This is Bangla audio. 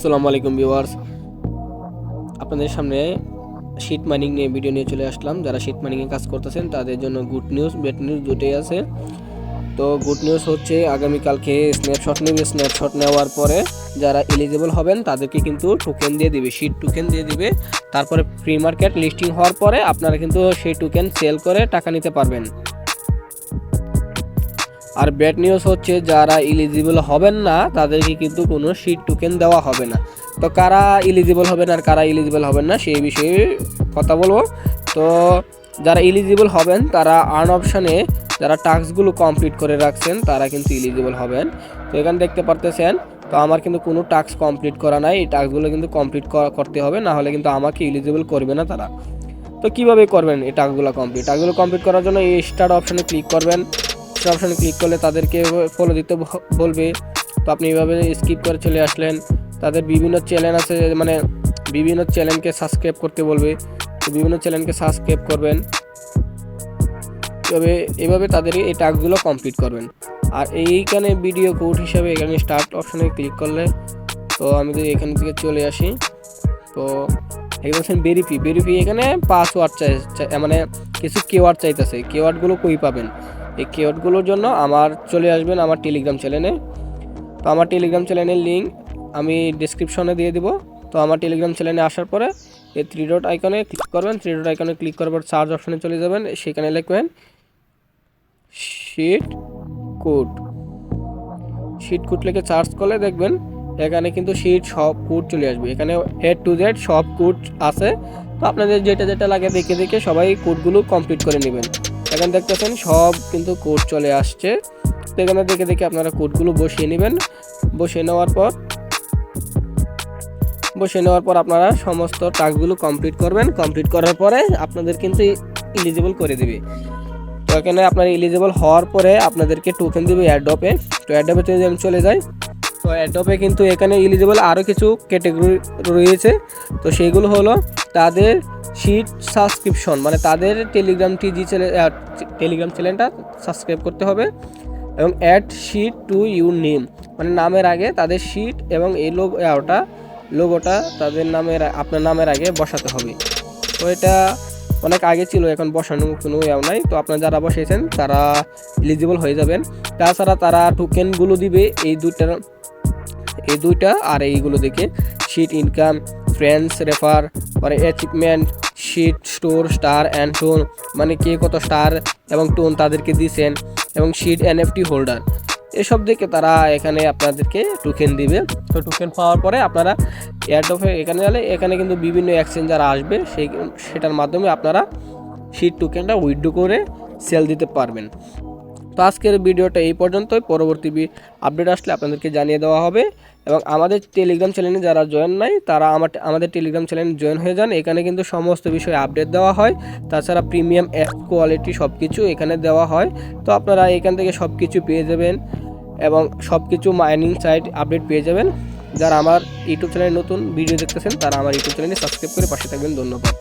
আসসালামু আলাইকুম ভিউয়ার্স, আপনাদের সামনে শিট মাইনিং নিয়ে ভিডিও নিয়ে চলে আসলাম। যারা শিট মাইনিংয়ে কাজ করতেছেন তাদের জন্য গুড নিউজ, ব্যাড নিউজ দুটোই আছে। তো গুড নিউজ হচ্ছে আগামীকালকে স্ন্যাপশট নেবে। স্ন্যাপশট নেওয়ার পরে যারা এলিজিবল হবেন তাদেরকে কিন্তু টোকেন দিয়ে দিবে, শিট টোকেন দিয়ে দিবে। তারপরে ফ্রি মার্কেট লিস্টিং হওয়ার পরে আপনারা কিন্তু সেই টোকেন সেল করে টাকা নিতে পারবেন। আর ব্যাড নিউজ হচ্ছে যারা এলিজিবল হবেন না তাদেরকে কিন্তু কোনো শিট টোকেন দেওয়া হবে না। তো কারা এলিজিবল হবেন আর কারা এলিজিবল হবেন না সেই বিষয়ে কথা বলবো। তো যারা এলিজিবল হবেন তারা আর্ন অপশানে যারা টাস্কগুলো কমপ্লিট করে রাখছেন তারা কিন্তু এলিজিবল হবেন। তো এখানে দেখতে পারতেছেন, তো আমার কিন্তু কোনো টাস্ক কমপ্লিট করা নাই। এই টাস্কগুলো কিন্তু কমপ্লিট করতে হবে, না হলে কিন্তু আমাকে এলিজিবল করবে না তারা। তো কীভাবে করবেন এই টাস্কগুলো কমপ্লিট করার জন্য এই স্টার্ট অপশানে ক্লিক করবেন। অপশানে ক্লিক করলে তাদেরকে ফলো দিতে বলবে। তো আপনি এইভাবে স্কিপ করে চলে আসলেন। তাদের বিভিন্ন চ্যানেল আছে, মানে বিভিন্ন চ্যানেলকে সাবস্ক্রাইব করতে বলবে। তো বিভিন্ন চ্যানেলকে সাবস্ক্রাইব করবেন। তবে এভাবে তাদের এই টাস্কগুলো কমপ্লিট করবেন। আর এইখানে ভিডিও কোড হিসাবে এখানে স্টার্ট অপশানে ক্লিক করলে, তো আমি যদি এখান থেকে চলে আসি, তো এখানে ভেরিফি এখানে পাসওয়ার্ড মানে কিছু কিওয়ার্ড চাইতেছে। কিওয়ার্ডগুলো কই পাবেন? এই কিওয়ার্ডগুলোর জন্য আমার চলে আসবেন আমার টেলিগ্রাম চ্যানেলে। তো আমার টেলিগ্রাম চ্যানেলের লিঙ্ক আমি ডিসক্রিপশনে দিয়ে দিব। তো আমার টেলিগ্রাম চ্যানেলে আসার পরে এই থ্রি ডট আইকনে ক্লিক করবেন। থ্রি ডট আইকনে ক্লিক করার পর সার্চ অপশানে চলে যাবেন। সেখানে লিখবেন শিট কোড লিখে সার্চ করলে দেখবেন এখানে কিন্তু সব কোড চলে আসবে। এখানে A to Z সব কোড আছে। তো আপনাদের যেটা লাগে দেখে সবাই কোডগুলো কমপ্লিট করে নেবেন। এখানে দেখতেছেন সব কিন্তু কোড চলে আসছে। তো এখানে দেখে আপনারা কোডগুলো বসিয়ে নেবেন। বসিয়ে নেওয়ার পর আপনারা সমস্ত টাস্কগুলো কমপ্লিট করবেন। কমপ্লিট করার পরে আপনাদের কিন্তু এলিজিবল করে দেবে। তো এখানে আপনার এলিজিবল হওয়ার পরে আপনাদেরকে টোকেন দেবে অ্যাডপে। তো অ্যাডপে যদি আমি চলে যাই, তো অ্যাডপে কিন্তু এখানে এলিজিবল আরও কিছু ক্যাটাগরি রয়েছে। তো সেইগুলো হলো তাদের শিট সাবস্ক্রিপশন, মানে তাদের টেলিগ্রাম চ্যানেলটা সাবস্ক্রাইব করতে হবে, এবং add sheet to your name, মানে নামের আগে তাদের শিট এবং এই লোগোটা তাদের আপনার নামের আগে বসাতে হবে। তো এটা অনেক আগে ছিল, এখন বসানোর কোনো নাই। তো আপনারা যারা বসিয়েছেন তারা এলিজিবল হয়ে যাবেন। তাছাড়া তারা টোকেনগুলো দিবে এই দুইটা আর এইগুলো দেখে শিট ইনকাম, ফ্রেন্ডস রেফার, পরে achievement, sheet store, star and tone, মানে কে কত স্টার এবং টোন তাদেরকে দিয়েছেন, এবং শিট NFT হোল্ডার, এসব দেখে তারা এখানে আপনাদেরকে টোকেন দিবে। তো টোকেন পাওয়ার পরে আপনারা এয়ারড্রপে এখানে কিন্তু বিভিন্ন এক্সচেঞ্জার আসবে, সেটার মাধ্যমে আপনারা শিট টোকেনটা উইথড্র করে সেল দিতে পারবেন। তো আজকের ভিডিওটা এই পর্যন্তই। পরবর্তী আপডেট আসলে আপনাদেরকে জানিয়ে দেওয়া হবে। এবং আমাদের টেলিগ্রাম চ্যানেলে যারা জয়েন নাই তারা আমাদের টেলিগ্রাম চ্যানেলে জয়েন হয়ে যান। এখানে কিন্তু সমস্ত বিষয়ে আপডেট দেওয়া হয়। তাছাড়া প্রিমিয়াম অ্যাপ কোয়ালিটি সব কিছু এখানে দেওয়া হয়। তো আপনারা এখান থেকে সব কিছু পেয়ে যাবেন এবং সব কিছু মাইনিং সাইট আপডেট পেয়ে যাবেন। যারা আমার ইউটিউব চ্যানেলে নতুন ভিডিও দেখতেছেন তারা আমার ইউটিউব চ্যানেলে সাবস্ক্রাইব করে পাশে থাকবেন। ধন্যবাদ।